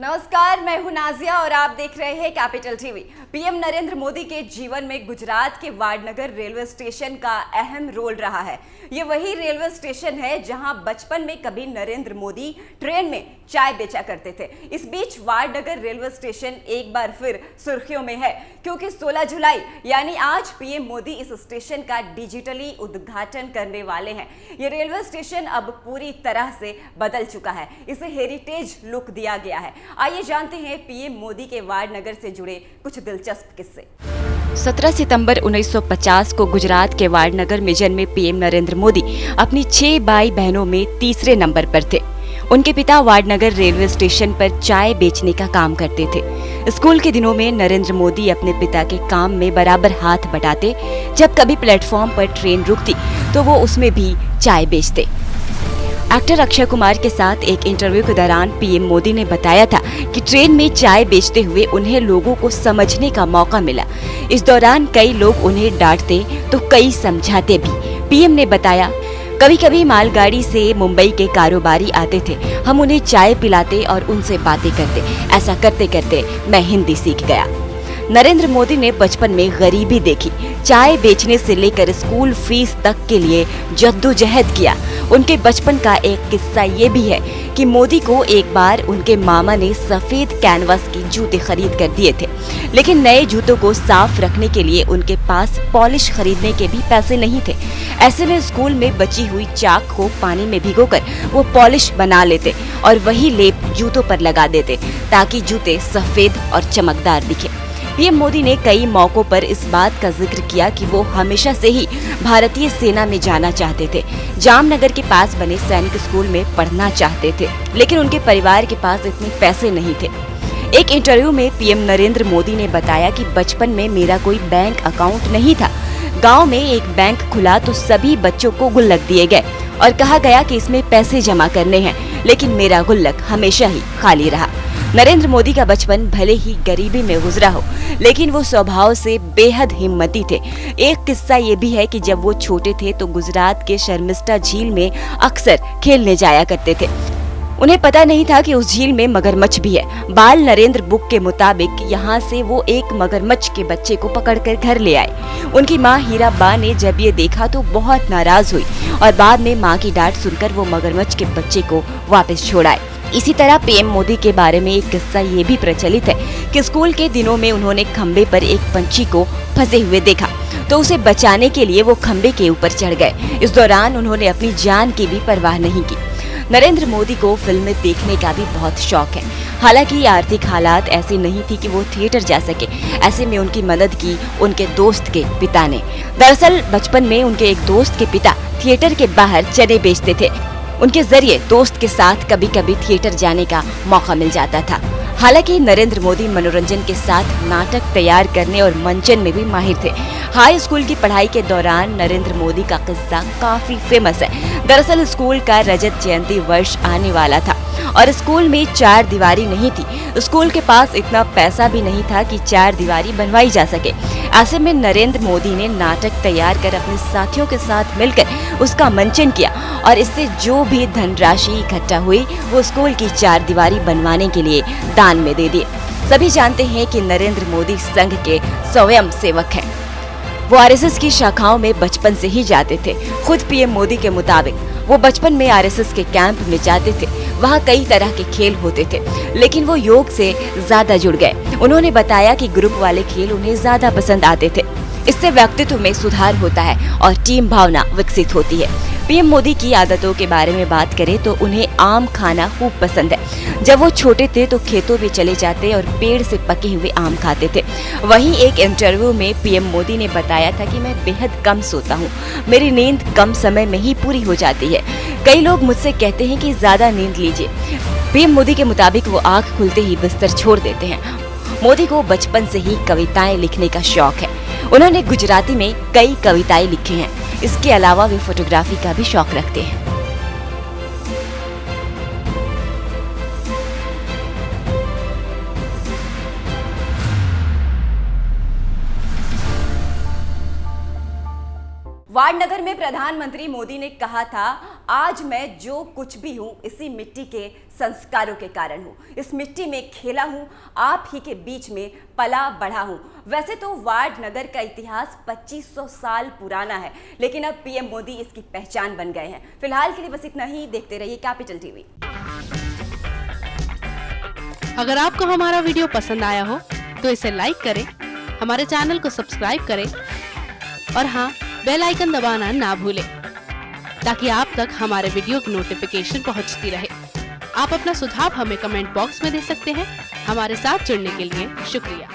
नमस्कार, मैं हूं नाजिया और आप देख रहे हैं capital TV. PM Narendra Modi के जीवन में गुजरात के वाडनगर रेलवे स्टेशन का अहम रोल रहा है। ये वही रेलवे स्टेशन है जहां बचपन में कभी नरेंद्र मोदी ट्रेन में चाय बेचा करते थे। इस बीच वाडनगर रेलवे स्टेशन एक बार फिर सुर्खियों में है क्योंकि 16 जुलाई यानी आज पीएम मोदी इस स्टेशन का डिजिटली उद्घाटन करने वाले हैं। ये रेलवे स्टेशन अब पूरी तरह से बदल चुका है, इसे हेरिटेज लुक दिया गया है। आइए जानते हैं पीएम मोदी के वाडनगर से जुड़े कुछ दिलचस्प किस्से। 17 सितंबर 1950 को गुजरात के वाडनगर में जन्मे पीएम नरेंद्र मोदी अपनी 6 भाई बहनों में तीसरे नंबर पर थे। उनके पिता वाडनगर रेलवे स्टेशन पर चाय बेचने का काम करते थे। स्कूल के दिनों में नरेंद्र मोदी अपने पिता के काम में बराबर हाथ बटाते। जब कभी प्लेटफॉर्म पर ट्रेन रुकती तो वो उसमें भी चाय बेचते। एक्टर अक्षय कुमार के साथ एक इंटरव्यू के दौरान पीएम मोदी ने बताया था कि ट्रेन में चाय बेचते हुए उन्हें लोगों को समझने का मौका मिला। इस दौरान कई लोग उन्हें डांटते तो कई समझाते भी। पीएम ने बताया, कभी कभी मालगाड़ी से मुंबई के कारोबारी आते थे, हम उन्हें चाय पिलाते और उनसे बातें करते। ऐसा करते करते मैं हिंदी सीख गया। नरेंद्र मोदी ने बचपन में गरीबी देखी, चाय बेचने से लेकर स्कूल फीस तक के लिए जद्दोजहद किया। उनके बचपन का एक किस्सा ये भी है कि मोदी को एक बार उनके मामा ने सफेद कैनवास के जूते खरीद कर दिए थे, लेकिन नए जूतों को साफ रखने के लिए उनके पास पॉलिश खरीदने के भी पैसे नहीं थे। ऐसे में स्कूल में बची हुई चाक को पानी में भिगोकर वो पॉलिश बना लेते और वही लेप जूतों पर लगा देते ताकि जूते सफेद और चमकदार दिखे। पीएम मोदी ने कई मौकों पर इस बात का जिक्र किया कि वो हमेशा से ही भारतीय सेना में जाना चाहते थे। जामनगर के पास बने सैनिक स्कूल में पढ़ना चाहते थे, लेकिन उनके परिवार के पास इतने पैसे नहीं थे। एक इंटरव्यू में पीएम नरेंद्र मोदी ने बताया कि बचपन में मेरा कोई बैंक अकाउंट नहीं था। गाँव में एक बैंक खुला तो सभी बच्चों को गुल्लक दिए गए और कहा गया कि इसमें पैसे जमा करने हैं, लेकिन मेरा गुल्लक हमेशा ही खाली रहा। नरेंद्र मोदी का बचपन भले ही गरीबी में गुजरा हो, लेकिन वो स्वभाव से बेहद हिम्मती थे। एक किस्सा ये भी है कि जब वो छोटे थे तो गुजरात के शर्मिष्ठा झील में अक्सर खेलने जाया करते थे। उन्हें पता नहीं था कि उस झील में मगरमच्छ भी है। बाल नरेंद्र बुक के मुताबिक यहाँ से वो एक मगरमच्छ के बच्चे को पकड़कर घर ले आए। उनकी माँ हीराबा ने जब ये देखा तो बहुत नाराज हुई और बाद में माँ की डांट सुनकर वो मगरमच्छ के बच्चे को वापस छोड़ाए। इसी तरह पीएम मोदी के बारे में एक किस्सा ये भी प्रचलित है कि स्कूल के दिनों में उन्होंने खंबे पर एक पंछी को फंसे हुए देखा तो उसे बचाने के लिए वो खंबे के ऊपर चढ़ गए। इस दौरान उन्होंने अपनी जान की भी परवाह नहीं की। नरेंद्र मोदी को फिल्में देखने का भी बहुत शौक है। हालांकि आर्थिक हालात ऐसी नहीं थी कि वो थिएटर जा सके। ऐसे में उनकी मदद की उनके दोस्त के पिता ने। दरअसल बचपन में उनके एक दोस्त के पिता थिएटर के बाहर चने बेचते थे। उनके जरिए दोस्त के साथ कभी कभी थिएटर जाने का मौका मिल जाता था। हालांकि नरेंद्र मोदी मनोरंजन के साथ नाटक तैयार करने और मंचन में भी माहिर थे। हाई स्कूल की पढ़ाई के दौरान नरेंद्र मोदी का किस्सा काफी फेमस है। दरअसल स्कूल का रजत जयंती वर्ष आने वाला था और स्कूल में 4 दीवारी नहीं थी। स्कूल के पास इतना पैसा भी नहीं था कि 4 दीवारी बनवाई जा सके। ऐसे में नरेंद्र मोदी ने नाटक तैयार कर अपने साथियों के साथ मिलकर उसका मंचन किया और इससे जो भी धनराशि इकट्ठा हुई वो स्कूल की 4 दीवारी बनवाने के लिए दान में दे दी। सभी जानते हैं कि नरेंद्र मोदी संघ के स्वयं सेवक हैं। वो आरएसएस की शाखाओं में बचपन से ही जाते थे। खुद पीएम मोदी के मुताबिक वो बचपन में आरएसएस के कैंप में जाते थे। वहाँ कई तरह के खेल होते थे, लेकिन वो योग से ज्यादा जुड़ गए। उन्होंने बताया कि ग्रुप वाले खेल उन्हें ज्यादा पसंद आते थे। इससे व्यक्तित्व में सुधार होता है और टीम भावना विकसित होती है। पीएम मोदी की आदतों के बारे में बात करें तो उन्हें आम खाना खूब पसंद है। जब वो छोटे थे तो खेतों में चले जाते और पेड़ से पके हुए आम खाते थे। वहीं एक इंटरव्यू में पीएम मोदी ने बताया था कि मैं बेहद कम सोता हूँ, मेरी नींद कम समय में ही पूरी हो जाती है। कई लोग मुझसे कहते हैं कि ज्यादा नींद लीजिए। पीएम मोदी के मुताबिक वो आँख खुलते ही बिस्तर छोड़ देते हैं। मोदी को बचपन से ही कविताएं लिखने का शौक है। उन्होंने गुजराती में कई कविताएं लिखी हैं। इसके अलावा वे फोटोग्राफी का भी शौक रखते हैं। वाडनगर में प्रधानमंत्री मोदी ने कहा था, आज मैं जो कुछ भी हूँ इसी मिट्टी के संस्कारों के कारण हूँ। इस मिट्टी में खेला हूँ, आप ही के बीच में पला बढ़ा हूँ। वैसे तो वाडनगर का इतिहास 2500 साल पुराना है, लेकिन अब पीएम मोदी इसकी पहचान बन गए हैं। फिलहाल के लिए बस इतना ही। देखते रहिए कैपिटल टीवी। अगर आपको हमारा वीडियो पसंद आया हो तो इसे लाइक करें, हमारे चैनल को सब्सक्राइब करें और हाँ, बेल आइकन दबाना ना भूलें ताकि आप तक हमारे वीडियो की नोटिफिकेशन पहुंचती रहे। आप अपना सुझाव हमें कमेंट बॉक्स में दे सकते हैं। हमारे साथ जुड़ने के लिए शुक्रिया।